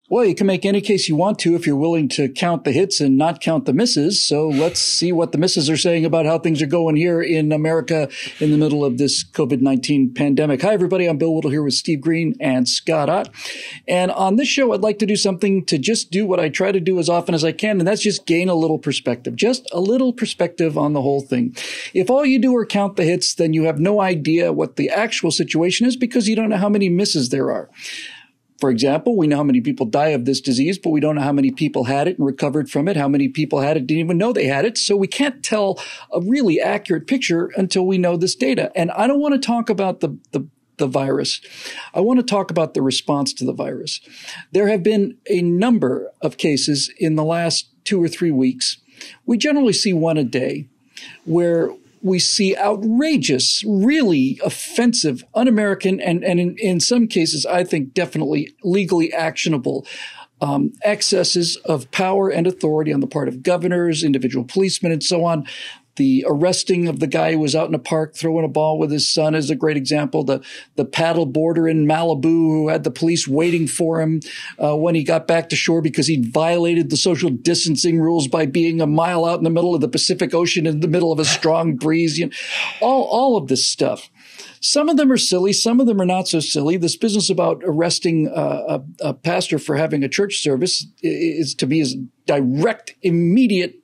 Well, you can make any case you want to if you're willing to count the hits and not count the misses. So let's see what the misses are saying about how things are going here in America in the middle of this COVID-19 pandemic. Hi, everybody. I'm Bill Whittle here with Steve Green and Scott Ott. And on this show, I'd like to do something to just do what I try to do as often as I can, and that's just gain a little perspective, just a little perspective on the whole thing. If all you do are count the hits, then you have no idea what the actual situation is because you don't know how many misses there are. For example, we know how many people die of this disease, but we don't know how many people had it and recovered from it, how many people had it, didn't even know they had it. So we can't tell a really accurate picture until we know this data. And I don't want to talk about the virus. I want to talk about the response to the virus. There have been a number of cases in the last 2 or 3 weeks. We generally see one a day where we see outrageous, really offensive, un-American, and in some cases, I think definitely legally actionable excesses of power and authority on the part of governors, individual policemen, and so on. The arresting of the guy who was out in a park throwing a ball with his son is a great example. The paddle boarder in Malibu who had the police waiting for him when he got back to shore because he'd violated the social distancing rules by being a mile out in the middle of the Pacific Ocean in the middle of a strong breeze. You know, all of this stuff. Some of them are silly. Some of them are not so silly. This business about arresting a pastor for having a church service is, to me, is direct, immediate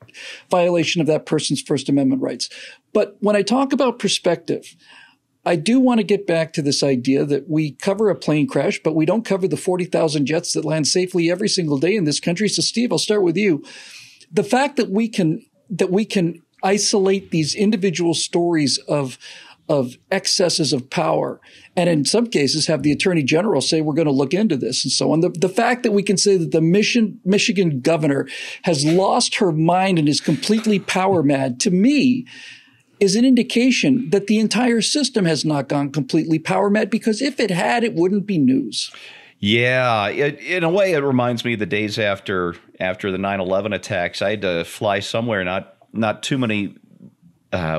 violation of that person's First Amendment rights. But when I talk about perspective, I do want to get back to this idea that we cover a plane crash, but we don't cover the 40,000 jets that land safely every single day in this country. So, Steve, I'll start with you. The fact that we can isolate these individual stories of excesses of power, and in some cases have the attorney general say we're going to look into this and so on. The fact that we can say that the Michigan governor has lost her mind and is completely power mad, to me, is an indication that the entire system has not gone completely power mad, because if it had, it wouldn't be news. Yeah, in a way, it reminds me of the days after the 9/11 attacks. I had to fly somewhere not too many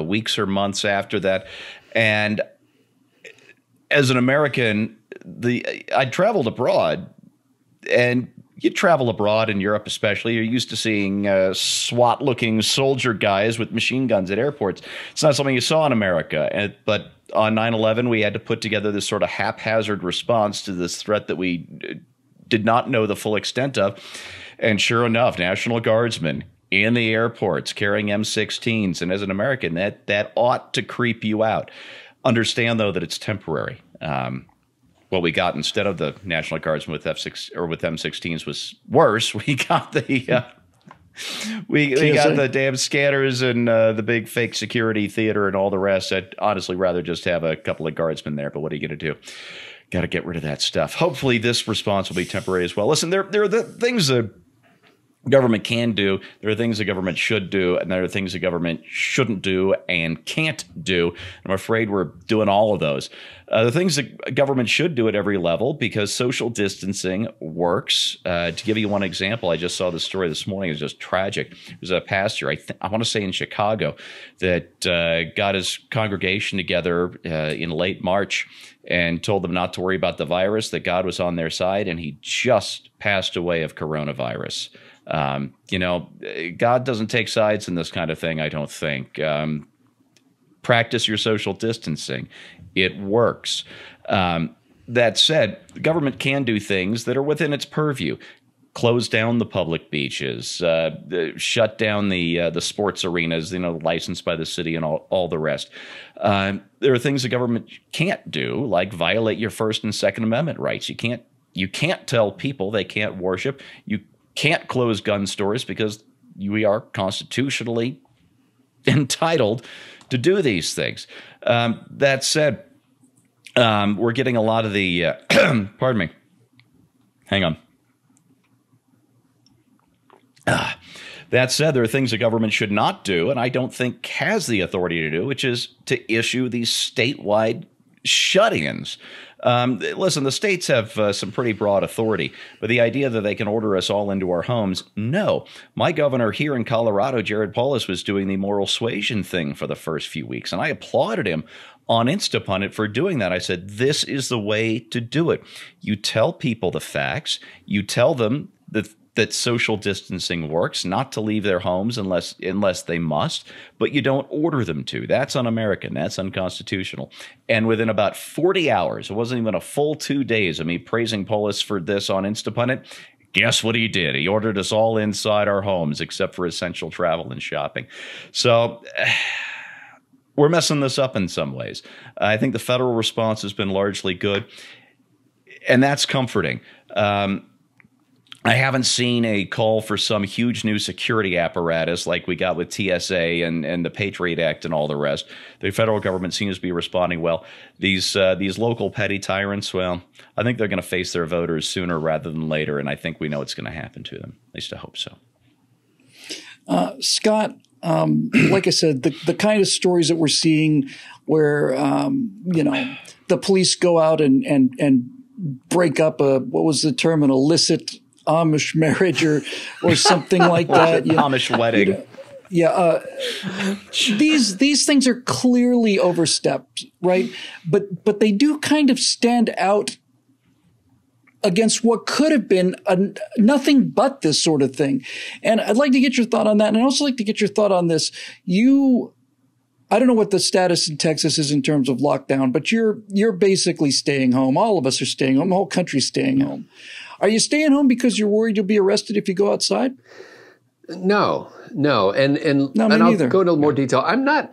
weeks or months after that. And as an American, I traveled abroad, and you travel abroad in Europe especially, you're used to seeing SWAT-looking soldier guys with machine guns at airports. It's not something you saw in America. But on 9/11, we had to put together this sort of haphazard response to this threat that we did not know the full extent of. And sure enough, National Guardsmen in the airports carrying M16s. And as an American, that ought to creep you out. Understand, though, that it's temporary. What we got instead of the National Guardsmen with M16s was worse. We got the we got the damn scanners and the big fake security theater and all the rest. I'd honestly rather just have a couple of guardsmen there. But what are you going to do? Got to get rid of that stuff. Hopefully, this response will be temporary as well. Listen, there are the things that government can do, there are things the government should do, and there are things the government shouldn't do and can't do. I'm afraid we're doing all of those. The things that government should do at every level, because social distancing works. To give you one example, I just saw the story this morning. It was just tragic. It was a pastor, I want to say in Chicago, that got his congregation together in late March and told them not to worry about the virus, that God was on their side, and he just passed away of coronavirus. God doesn't take sides in this kind of thing, I don't think. Practice your social distancing. It works. That said, the government can do things that are within its purview. Close down the public beaches, shut down the sports arenas, licensed by the city, and all the rest. There are things the government can't do, like violate your First and Second Amendment rights. You can't tell people they can't worship. You can't close gun stores because we are constitutionally entitled to do these things. That said, we're getting a lot of the pardon me. Hang on. That said, there are things the government should not do, and I don't think has the authority to do, which is to issue these statewide shut-ins. Listen, the states have some pretty broad authority, but the idea that they can order us all into our homes, no. My governor here in Colorado, Jared Polis, was doing the moral suasion thing for the first few weeks, and I applauded him on Instapundit for doing that. I said, this is the way to do it. You tell people the facts. You tell them that social distancing works, not to leave their homes unless they must, but you don't order them to. That's un-American. That's unconstitutional. And within about 40 hours, it wasn't even a full 2 days of me praising Polis for this on Instapundit, guess what he did? He ordered us all inside our homes except for essential travel and shopping. So we're messing this up in some ways. I think the federal response has been largely good, and that's comforting. I haven't seen a call for some huge new security apparatus like we got with TSA and the Patriot Act and all the rest. The federal government seems to be responding well. These local petty tyrants, well, I think they're going to face their voters sooner rather than later, and I think we know what's going to happen to them. At least I hope so. Scott, like I said, the kind of stories that we're seeing where, the police go out and break up what was the term, an illicit Amish marriage or something like that. Amish wedding. These things are clearly overstepped, right? But they do kind of stand out against what could have been nothing but this sort of thing. And I'd like to get your thought on that. And I'd also like to get your thought on this. I don't know what the status in Texas is in terms of lockdown, but you're basically staying home. All of us are staying home. The whole country's staying home. Are you staying home because you're worried you'll be arrested if you go outside? No. And I'll go into more detail. I'm not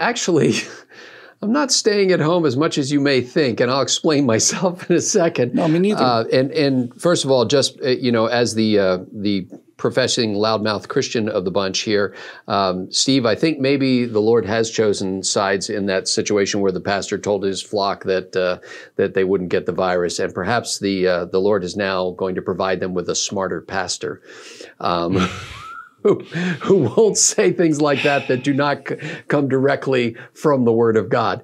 staying at home as much as you may think, and I'll explain myself in a second. No, me neither. And first of all, just as the professing loudmouth Christian of the bunch here, Steve, I think maybe the Lord has chosen sides in that situation where the pastor told his flock that they wouldn't get the virus, and perhaps the Lord is now going to provide them with a smarter pastor. Who won't say things like that do not come directly from the Word of God.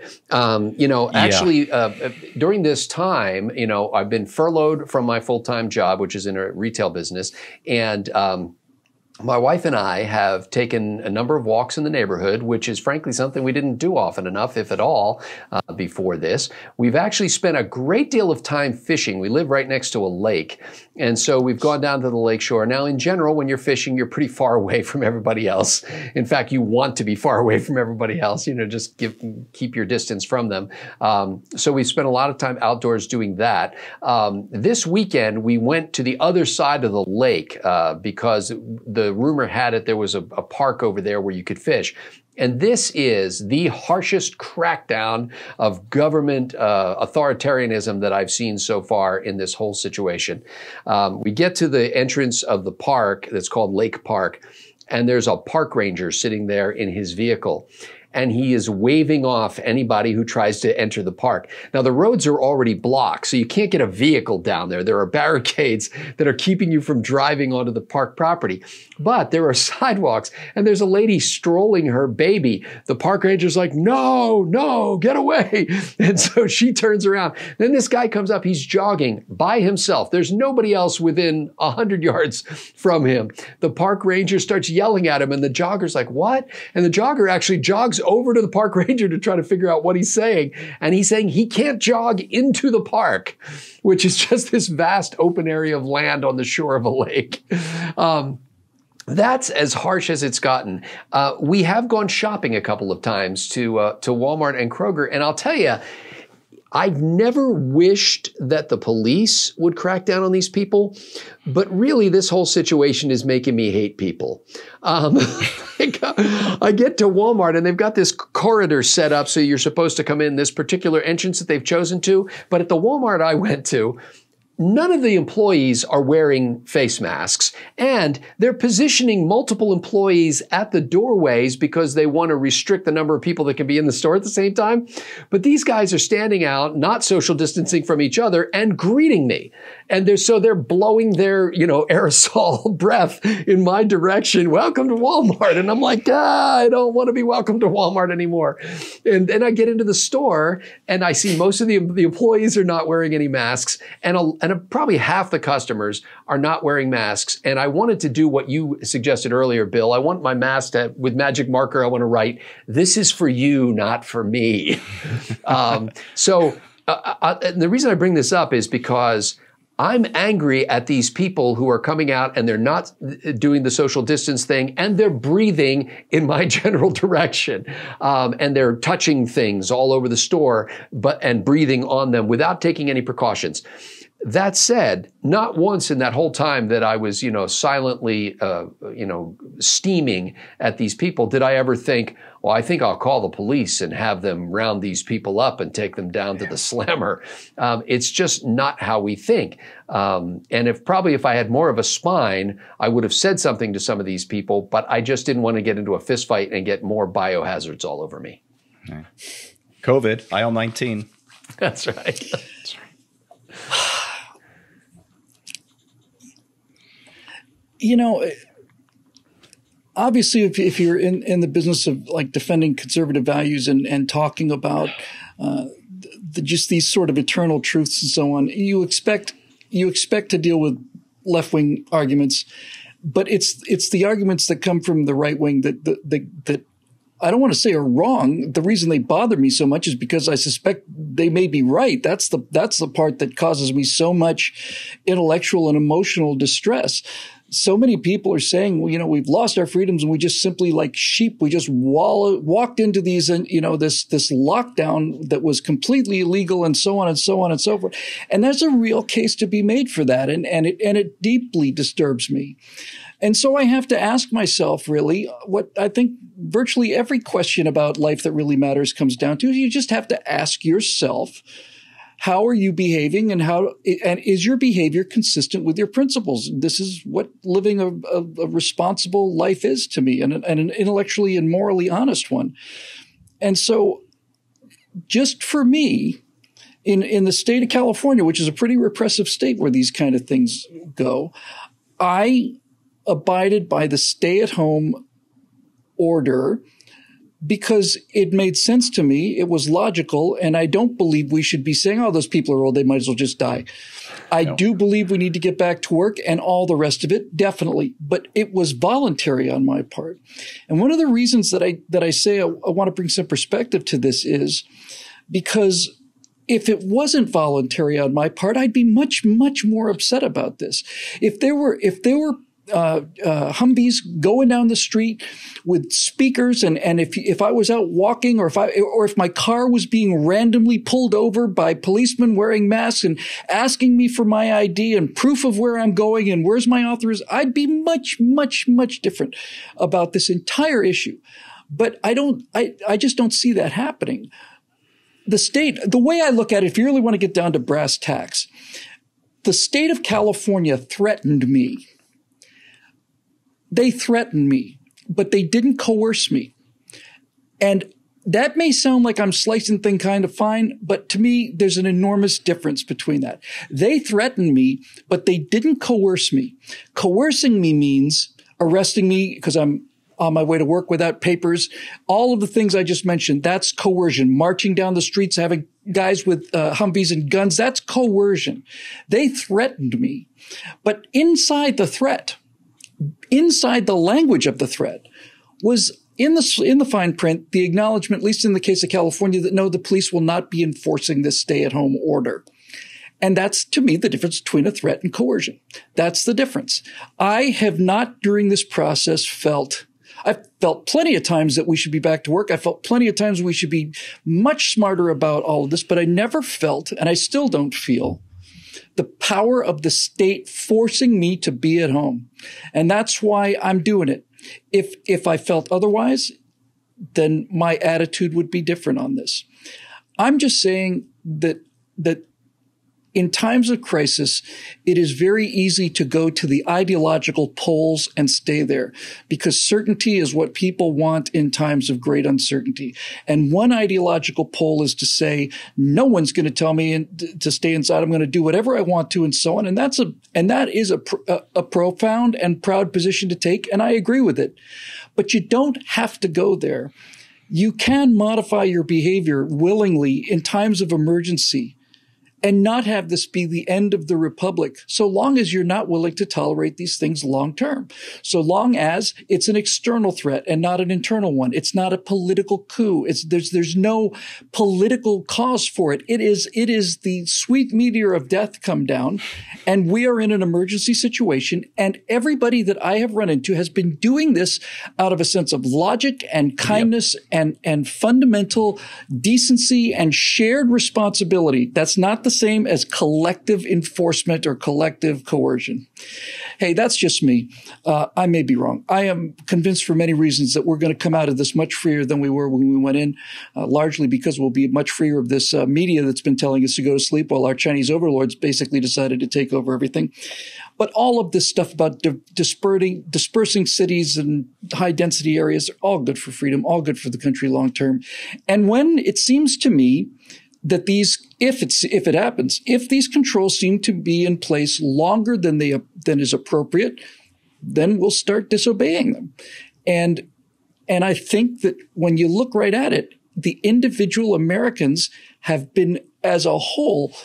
During this time, I've been furloughed from my full-time job, which is in a retail business, and my wife and I have taken a number of walks in the neighborhood, which is frankly something we didn't do often enough, if at all, before this. We've actually spent a great deal of time fishing. We live right next to a lake, and so we've gone down to the lake shore. Now, in general, when you're fishing, you're pretty far away from everybody else. In fact, you want to be far away from everybody else, just keep your distance from them. So we spent a lot of time outdoors doing that. This weekend, we went to the other side of the lake because the rumor had it there was a park over there where you could fish. And this is the harshest crackdown of government authoritarianism that I've seen so far in this whole situation. We get to the entrance of the park that's called Lake Park, and there's a park ranger sitting there in his vehicle. And he is waving off anybody who tries to enter the park. Now, the roads are already blocked, so you can't get a vehicle down there. There are barricades that are keeping you from driving onto the park property. But there are sidewalks, and there's a lady strolling her baby. The park ranger's like, no, get away. And so she turns around. Then this guy comes up. He's jogging by himself. There's nobody else within 100 yards from him. The park ranger starts yelling at him, and the jogger's like, what? And the jogger actually jogs over to the park ranger to try to figure out what he's saying. And he's saying he can't jog into the park, which is just this vast open area of land on the shore of a lake. That's as harsh as it's gotten. We have gone shopping a couple of times to Walmart and Kroger. And I'll tell you, I've never wished that the police would crack down on these people, but really this whole situation is making me hate people. I get to Walmart and they've got this corridor set up so you're supposed to come in this particular entrance that they've chosen to, but at the Walmart I went to, none of the employees are wearing face masks, and they're positioning multiple employees at the doorways because they want to restrict the number of people that can be in the store at the same time. But these guys are standing out, not social distancing from each other, and greeting me. And they're blowing their, aerosol breath in my direction. Welcome to Walmart. And I'm like, I don't want to be welcome to Walmart anymore. And then I get into the store and I see most of the employees are not wearing any masks. And probably half the customers are not wearing masks. And I wanted to do what you suggested earlier, Bill. I want my mask with magic marker, I want to write, "This is for you, not for me." And the reason I bring this up is because I'm angry at these people who are coming out and they're not doing the social distance thing and they're breathing in my general direction. And they're touching things all over the store, and breathing on them without taking any precautions. That said, not once in that whole time that I was, silently, steaming at these people did I ever think, well, I think I'll call the police and have them round these people up and take them down to the slammer. It's just not how we think. And if I had more of a spine, I would have said something to some of these people, but I just didn't want to get into a fist fight and get more biohazards all over me. COVID, aisle 19. That's right. That's right. Obviously, if you're in the business of like defending conservative values and talking about just these sort of eternal truths and so on, you expect to deal with left-wing arguments, but it's the arguments that come from the right wing that I don't want to say are wrong. The reason they bother me so much is because I suspect they may be right. That's the part that causes me so much intellectual and emotional distress. So many people are saying, well, we've lost our freedoms and we just simply like sheep, we just walked into these, this lockdown that was completely illegal and so on and so on and so forth. And there's a real case to be made for that. And it deeply disturbs me. And so I have to ask myself, really, what I think virtually every question about life that really matters comes down to, you just have to ask yourself, how are you behaving and is your behavior consistent with your principles? This is what living a responsible life is to me, and an intellectually and morally honest one. And so just for me, in the state of California, which is a pretty repressive state where these kind of things go, I abided by the stay-at-home order because it made sense to me. It was logical. And I don't believe we should be saying, oh, those people are old, they might as well just die. I do believe we need to get back to work and all the rest of it, definitely. But it was voluntary on my part. And one of the reasons that I say I want to bring some perspective to this is because if it wasn't voluntary on my part, I'd be much, much more upset about this. If there were Humvees going down the street with speakers, and if I was out walking, or if my car was being randomly pulled over by policemen wearing masks and asking me for my ID and proof of where I'm going and where's my authorization, I'd be much, much, much different about this entire issue. But I just don't see that happening. The way I look at it, if you really want to get down to brass tacks, the state of California threatened me. They threatened me, but they didn't coerce me. And that may sound like I'm slicing things kind of fine, but to me, there's an enormous difference between that. They threatened me, but they didn't coerce me. Coercing me means arresting me because I'm on my way to work without papers. All of the things I just mentioned, that's coercion. Marching down the streets, having guys with Humvees and guns, that's coercion. They threatened me. But inside the threat, inside the language of the threat, was in the fine print, the acknowledgement, at least in the case of California, that no, the police will not be enforcing this stay-at-home order. And that's, to me, the difference between a threat and coercion. That's the difference. I have not, during this process, I've felt plenty of times that we should be back to work. I felt plenty of times we should be much smarter about all of this, but I never felt, and I still don't feel, the power of the state forcing me to be at home. And that's why I'm doing it. If I felt otherwise, then my attitude would be different on this. I'm just saying that in times of crisis, it is very easy to go to the ideological poles and stay there because certainty is what people want in times of great uncertainty. And one ideological pole is to say, no one's going to tell me to stay inside. I'm going to do whatever I want to and so on. And that is a profound and proud position to take. And I agree with it. But you don't have to go there. You can modify your behavior willingly in times of emergency and not have this be the end of the republic, so long as you're not willing to tolerate these things long term. So long as it's an external threat and not an internal one. It's not a political coup. There's no political cause for it. It is the sweet meteor of death come down, and we are in an emergency situation. And everybody that I have run into has been doing this out of a sense of logic and kindness and fundamental decency and shared responsibility. That's not the same as collective enforcement or collective coercion. Hey, that's just me. I may be wrong. I am convinced for many reasons that we're going to come out of this much freer than we were when we went in, largely because we'll be much freer of this media that's been telling us to go to sleep while our Chinese overlords basically decided to take over everything. But all of this stuff about dispersing cities and high density areas are all good for freedom, all good for the country long term. And when it seems to me that if it happens, if these controls seem to be in place longer than is appropriate, then we'll start disobeying them. And I think that when you look right at it, the individual Americans have been, as a whole,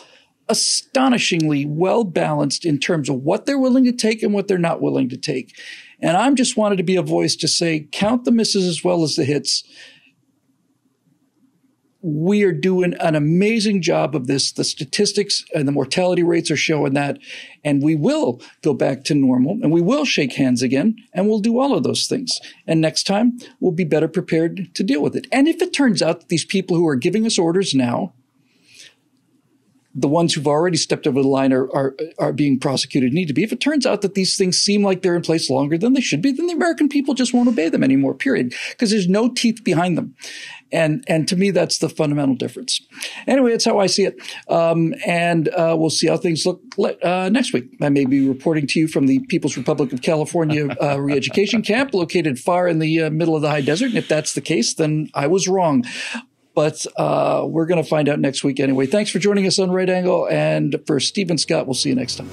astonishingly well balanced in terms of what they're willing to take and what they're not willing to take. And I'm just wanted to be a voice to say, count the misses as well as the hits. We are doing an amazing job of this. The statistics and the mortality rates are showing that. And we will go back to normal and we will shake hands again and we'll do all of those things. And next time we'll be better prepared to deal with it. And if it turns out that these people who are giving us orders now, the ones who've already stepped over the line are being prosecuted, need to be. If it turns out that these things seem like they're in place longer than they should be, then the American people just won't obey them anymore, period. Because there's no teeth behind them. And to me, that's the fundamental difference. Anyway, that's how I see it. And we'll see how things look next week. I may be reporting to you from the People's Republic of California re-education camp located far in the middle of the high desert. And if that's the case, then I was wrong. But we're going to find out next week anyway. Thanks for joining us on Right Angle. And for Stephen Scott, we'll see you next time.